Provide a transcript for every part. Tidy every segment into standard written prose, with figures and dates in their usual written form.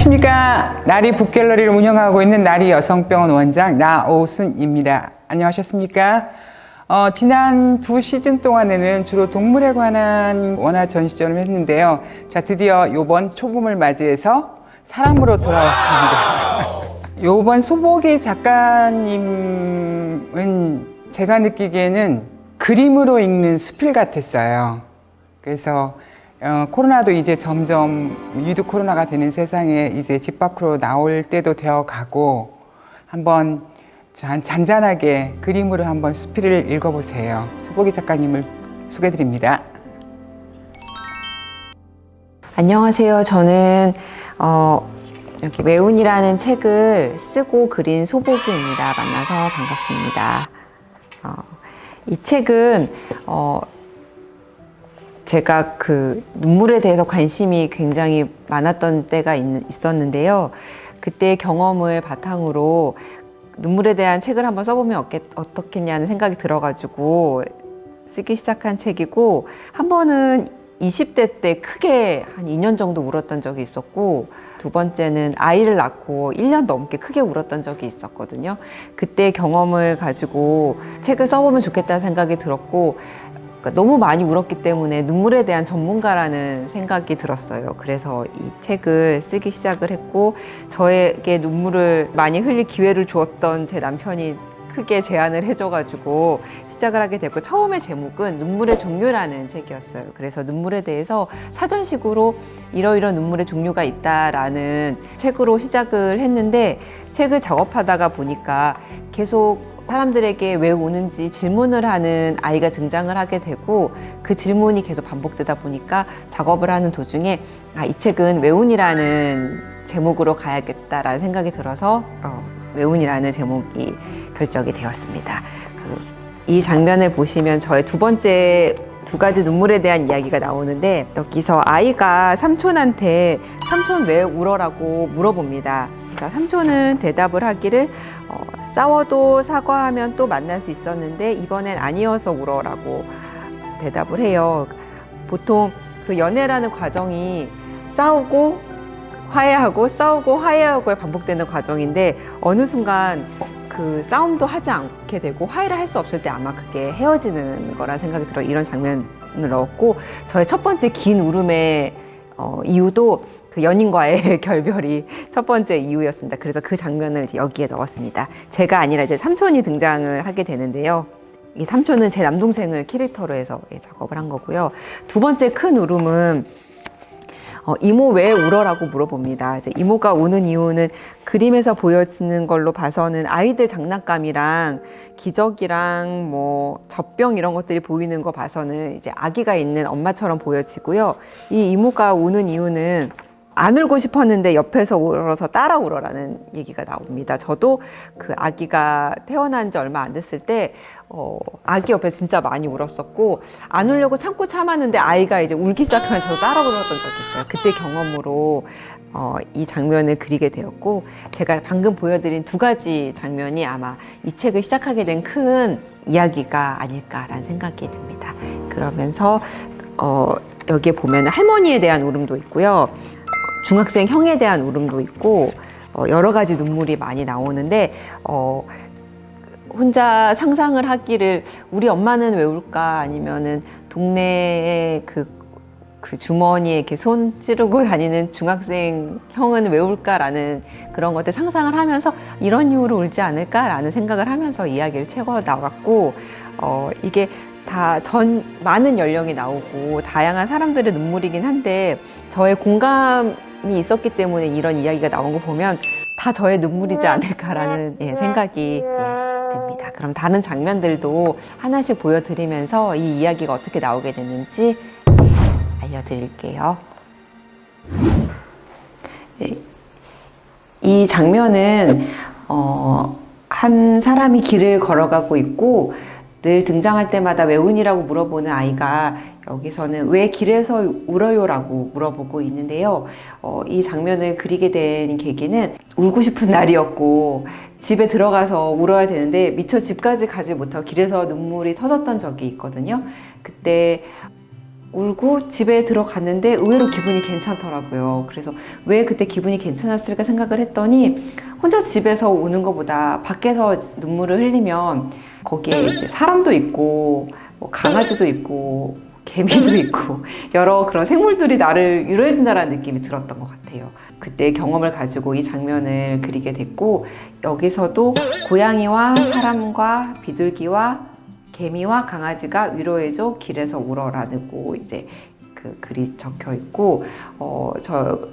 안녕하십니까. 나리 북갤러리를 운영하고 있는 나리 여성병원 원장 나오순입니다. 안녕하셨습니까? 지난 2시즌 동안에는 주로 동물에 관한 원화 전시전을 했는데요. 자, 드디어 요번 초봄을 맞이해서 사람으로 돌아왔습니다. 요번 소복이 작가님은 제가 느끼기에는 그림으로 읽는 수필 같았어요. 그래서 코로나도 이제 점점 위드 코로나가 되는 세상에 이제 집 밖으로 나올 때도 되어 가고 한번 잔잔하게 그림으로 한번 수필을 읽어보세요. 소복이 작가님을 소개드립니다. 안녕하세요. 저는 여기 외운이라는 책을 쓰고 그린 소복이입니다. 만나서 반갑습니다. 이 책은 제가 그 눈물에 대해서 관심이 굉장히 많았던 때가 있었는데요. 그때 경험을 바탕으로 눈물에 대한 책을 한번 써보면 어떻겠냐는 생각이 들어가지고 쓰기 시작한 책이고, 한 번은 20대 때 크게 한 2년 정도 울었던 적이 있었고, 두 번째는 아이를 낳고 1년 넘게 크게 울었던 적이 있었거든요. 그때 경험을 가지고 책을 써보면 좋겠다는 생각이 들었고, 너무 많이 울었기 때문에 눈물에 대한 전문가라는 생각이 들었어요. 그래서 이 책을 쓰기 시작을 했고, 저에게 눈물을 많이 흘릴 기회를 주었던 제 남편이 크게 제안을 해줘가지고 시작을 하게 됐고, 처음에 제목은 눈물의 종류라는 책이었어요. 그래서 눈물에 대해서 사전식으로 이러이러한 눈물의 종류가 있다라는 책으로 시작을 했는데, 책을 작업하다가 보니까 계속 사람들에게 왜 우는지 질문을 하는 아이가 등장을 하게 되고, 그 질문이 계속 반복되다 보니까 작업을 하는 도중에 이 책은 외운이라는 제목으로 가야겠다라는 생각이 들어서 외운이라는 제목이 결정이 되었습니다. 이 장면을 보시면 저의 두 번째 두 가지 눈물에 대한 이야기가 나오는데, 여기서 아이가 삼촌한테 삼촌 왜 울어라고 물어봅니다. 그러니까 삼촌은 대답을 하기를 싸워도 사과하면 또 만날 수 있었는데 이번엔 아니어서 울어라고 대답을 해요. 보통 그 연애라는 과정이 싸우고 화해하고 싸우고 화해하고에 반복되는 과정인데, 어느 순간 그 싸움도 하지 않게 되고 화해를 할 수 없을 때 아마 그게 헤어지는 거라는 생각이 들어요. 이런 장면을 넣었고, 저의 첫 번째 긴 울음의 이유도 그 연인과의 결별이 첫 번째 이유였습니다. 그래서 그 장면을 이제 여기에 넣었습니다. 제가 아니라 이제 삼촌이 등장을 하게 되는데요. 이 삼촌은 제 남동생을 캐릭터로 해서 작업을 한 거고요. 두 번째 큰 울음은 이모 왜 울어라고 물어봅니다. 이제 이모가 우는 이유는 그림에서 보여지는 걸로 봐서는 아이들 장난감이랑 기저귀랑 뭐 젖병 이런 것들이 보이는 거 봐서는 이제 아기가 있는 엄마처럼 보여지고요. 이 이모가 우는 이유는 안 울고 싶었는데 옆에서 울어서 따라 울어라는 얘기가 나옵니다. 저도 그 아기가 태어난 지 얼마 안 됐을 때 아기 옆에 진짜 많이 울었었고, 안 울려고 참고 참았는데 아이가 이제 울기 시작하면 저도 따라 울었던 적이 있어요. 그때 경험으로 이 장면을 그리게 되었고, 제가 방금 보여드린 두 가지 장면이 아마 이 책을 시작하게 된 큰 이야기가 아닐까라는 생각이 듭니다. 그러면서 여기에 보면 할머니에 대한 울음도 있고요. 중학생 형에 대한 울음도 있고, 여러 가지 눈물이 많이 나오는데, 혼자 상상을 하기를 우리 엄마는 왜 울까? 아니면은 동네에 그 주머니에 이렇게 손 찌르고 다니는 중학생 형은 왜 울까라는 그런 것들 상상을 하면서 이런 이유로 울지 않을까라는 생각을 하면서 이야기를 채워 나갔고, 이게 다 많은 연령이 나오고 다양한 사람들의 눈물이긴 한데, 저의 공감이 있었기 때문에 이런 이야기가 나온 거 보면 다 저의 눈물이지 않을까라는 생각이 됩니다. 그럼 다른 장면들도 하나씩 보여드리면서 이 이야기가 어떻게 나오게 됐는지 알려드릴게요. 이 장면은 한 사람이 길을 걸어가고 있고, 늘 등장할 때마다 왜 운이라고 물어보는 아이가 여기서는 왜 길에서 울어요라고 물어보고 있는데요. 이 장면을 그리게 된 계기는 울고 싶은 날이었고, 집에 들어가서 울어야 되는데 미처 집까지 가지 못하고 길에서 눈물이 터졌던 적이 있거든요. 그때 울고 집에 들어갔는데 의외로 기분이 괜찮더라고요. 그래서 왜 그때 기분이 괜찮았을까 생각을 했더니 혼자 집에서 우는 것보다 밖에서 눈물을 흘리면 거기에 이제 사람도 있고 뭐 강아지도 있고 개미도 있고 여러 그런 생물들이 나를 위로해준다는 느낌이 들었던 것 같아요. 그때 경험을 가지고 이 장면을 그리게 됐고 여기서도 고양이와 사람과 비둘기와 개미와 강아지가 위로해줘 길에서 울어라고 이제 그 글이 적혀 있고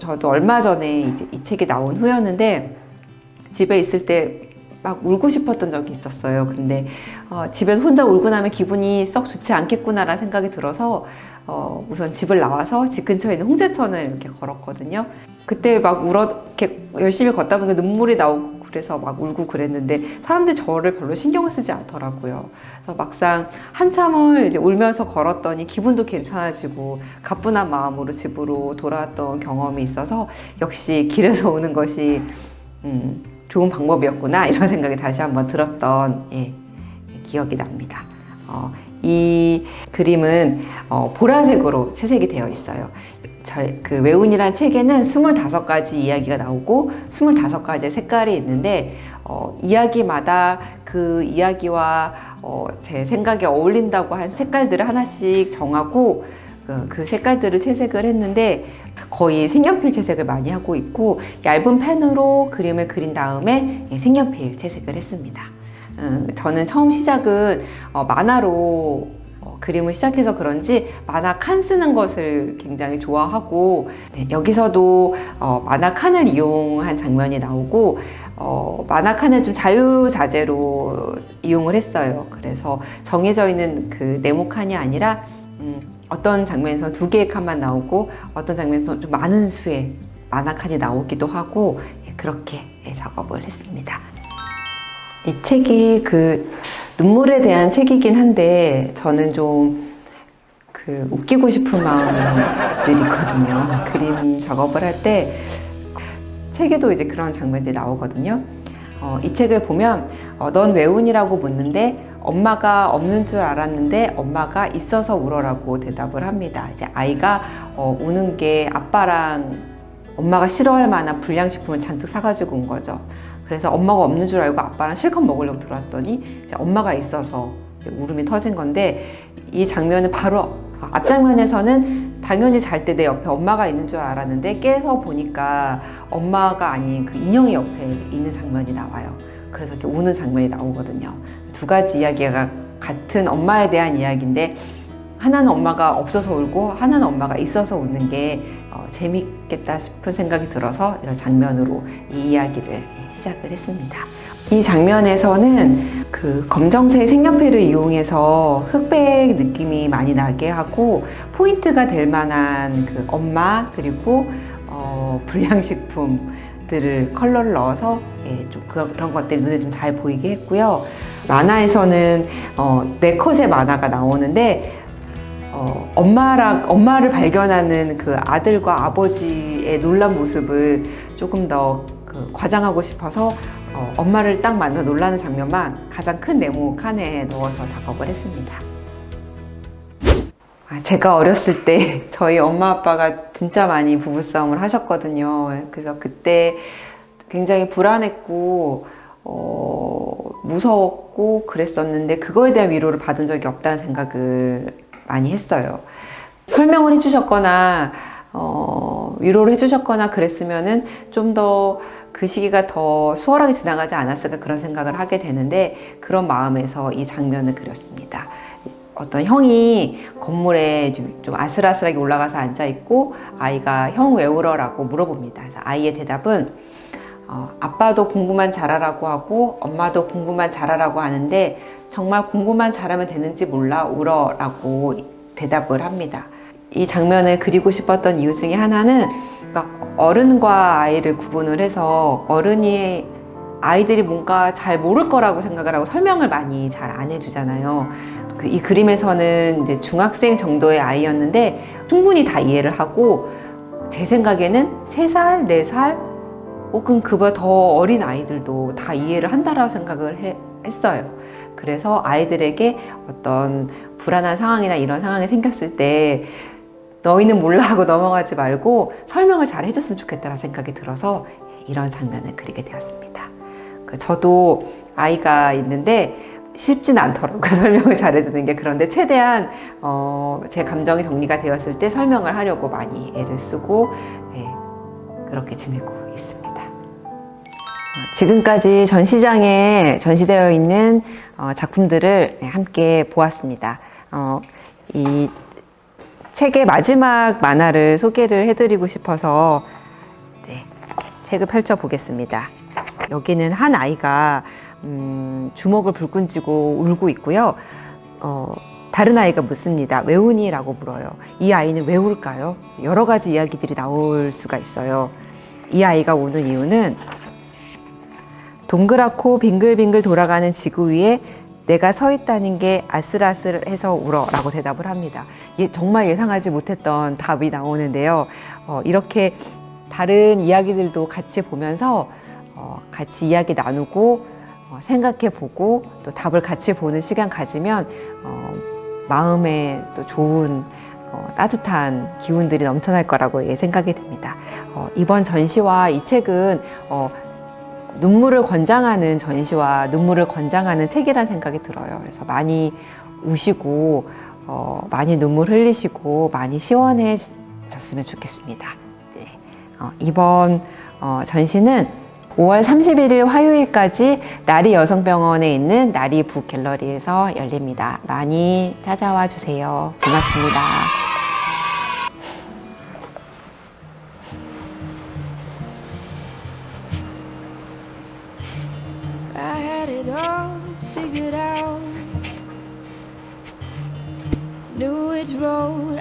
저도 얼마 전에 이제 이 책이 나온 후였는데 집에 있을 때 막 울고 싶었던 적이 있었어요. 근데 집에서 혼자 울고 나면 기분이 썩 좋지 않겠구나라는 생각이 들어서 우선 집을 나와서 집 근처에 있는 홍제천을 이렇게 걸었거든요. 그때 막 이렇게 열심히 걷다 보니까 눈물이 나오고 그래서 막 울고 그랬는데 사람들이 저를 별로 신경을 쓰지 않더라고요. 그래서 막상 한참을 이제 울면서 걸었더니 기분도 괜찮아지고 가뿐한 마음으로 집으로 돌아왔던 경험이 있어서 역시 길에서 우는 것이 좋은 방법이었구나 이런 생각이 다시 한번 들었던 기억이 납니다. 이 그림은 보라색으로 채색이 되어 있어요. 그 외운이란 책에는 25가지 이야기가 나오고 25가지의 색깔이 있는데 이야기마다 그 이야기와 제 생각에 어울린다고 한 색깔들을 하나씩 정하고 그 색깔들을 채색을 했는데 거의 색연필 채색을 많이 하고 있고 얇은 펜으로 그림을 그린 다음에 색연필 채색을 했습니다. 저는 처음 시작은 만화로 그림을 시작해서 그런지 만화 칸 쓰는 것을 굉장히 좋아하고 여기서도 만화 칸을 이용한 장면이 나오고 만화 칸을 좀 자유자재로 이용을 했어요. 그래서 정해져 있는 그 네모 칸이 아니라 어떤 장면에서 2개의 칸만 나오고 어떤 장면에서 좀 많은 수의 만화 칸이 나오기도 하고 그렇게 작업을 했습니다. 이 책이 그 눈물에 대한 책이긴 한데 저는 좀 웃기고 싶은 마음들이 있거든요. 그림 작업을 할 때 책에도 이제 그런 장면들이 나오거든요. 이 책을 보면 넌 왜 우니라고 묻는데 엄마가 없는 줄 알았는데 엄마가 있어서 울어라고 대답을 합니다. 이제 아이가 우는 게 아빠랑 엄마가 싫어할 만한 불량식품을 잔뜩 사가지고 온 거죠. 그래서 엄마가 없는 줄 알고 아빠랑 실컷 먹으려고 들어왔더니 이제 엄마가 있어서 울음이 터진 건데 이 장면은 바로 앞장면에서는 당연히 잘 때 내 옆에 엄마가 있는 줄 알았는데 깨서 보니까 엄마가 아닌 그 인형이 옆에 있는 장면이 나와요. 그래서 이렇게 우는 장면이 나오거든요. 2가지 이야기가 같은 엄마에 대한 이야기인데 하나는 엄마가 없어서 울고 하나는 엄마가 있어서 웃는 게 재밌겠다 싶은 생각이 들어서 이런 장면으로 이 이야기를 시작을 했습니다. 이 장면에서는 그 검정색 색연필을 이용해서 흑백 느낌이 많이 나게 하고 포인트가 될 만한 그 엄마 그리고 불량식품들을 컬러를 넣어서 좀 그런 것들이 눈에 좀 잘 보이게 했고요. 만화에서는 4컷의 만화가 나오는데 엄마를 발견하는 그 아들과 아버지의 놀란 모습을 조금 더 과장하고 싶어서 엄마를 딱 만나 놀라는 장면만 가장 큰 네모 칸에 넣어서 작업을 했습니다. 제가 어렸을 때 저희 엄마 아빠가 진짜 많이 부부싸움을 하셨거든요. 그래서 그때 굉장히 불안했고 무서웠고 그랬었는데 그거에 대한 위로를 받은 적이 없다는 생각을 많이 했어요. 설명을 해주셨거나 위로를 해주셨거나 그랬으면은 좀 더 그 시기가 더 수월하게 지나가지 않았을까 그런 생각을 하게 되는데 그런 마음에서 이 장면을 그렸습니다. 어떤 형이 건물에 좀 아슬아슬하게 올라가서 앉아있고 아이가 형 왜 울어라고 물어봅니다. 그래서 아이의 대답은 아빠도 공부만 잘하라고 하고 엄마도 공부만 잘하라고 하는데 정말 공부만 잘하면 되는지 몰라 울어라고 대답을 합니다. 이 장면을 그리고 싶었던 이유 중에 하나는 어른과 아이를 구분을 해서 어른이 아이들이 뭔가 잘 모를 거라고 생각을 하고 설명을 많이 잘 안 해주잖아요. 이 그림에서는 이제 중학생 정도의 아이였는데 충분히 다 이해를 하고 제 생각에는 3살, 4살 혹은 그보다 더 어린 아이들도 다 이해를 한다라고 생각을 했어요. 그래서 아이들에게 어떤 불안한 상황이나 이런 상황이 생겼을 때 너희는 몰라 하고 넘어가지 말고 설명을 잘 해줬으면 좋겠다는 생각이 들어서 이런 장면을 그리게 되었습니다. 저도 아이가 있는데 쉽진 않더라고요. 설명을 잘해주는 게. 그런데 최대한 제 감정이 정리가 되었을 때 설명을 하려고 많이 애를 쓰고 그렇게 지내고 있습니다. 지금까지 전시장에 전시되어 있는 작품들을 함께 보았습니다. 이 책의 마지막 만화를 소개를 해드리고 싶어서 책을 펼쳐보겠습니다. 여기는 한 아이가 주먹을 불끈 쥐고 울고 있고요. 다른 아이가 묻습니다. 왜 우니? 라고 물어요. 이 아이는 왜 울까요? 여러 가지 이야기들이 나올 수가 있어요. 이 아이가 우는 이유는 동그랗고 빙글빙글 돌아가는 지구 위에 내가 서 있다는 게 아슬아슬해서 울어 라고 대답을 합니다. 정말 예상하지 못했던 답이 나오는데요. 이렇게 다른 이야기들도 같이 보면서 같이 이야기 나누고 생각해보고 또 답을 같이 보는 시간 가지면 마음에 또 좋은 따뜻한 기운들이 넘쳐날 거라고 생각이 듭니다. 이번 전시와 이 책은 눈물을 권장하는 전시와 눈물을 권장하는 책이라는 생각이 들어요. 그래서 많이 우시고 많이 눈물 흘리시고 많이 시원해졌으면 좋겠습니다. 네. 이번 전시는 5월 31일 화요일까지 나리 여성병원에 있는 나리 북갤러리에서 열립니다. 많이 찾아와 주세요. 고맙습니다. I had it all figured out, knew which road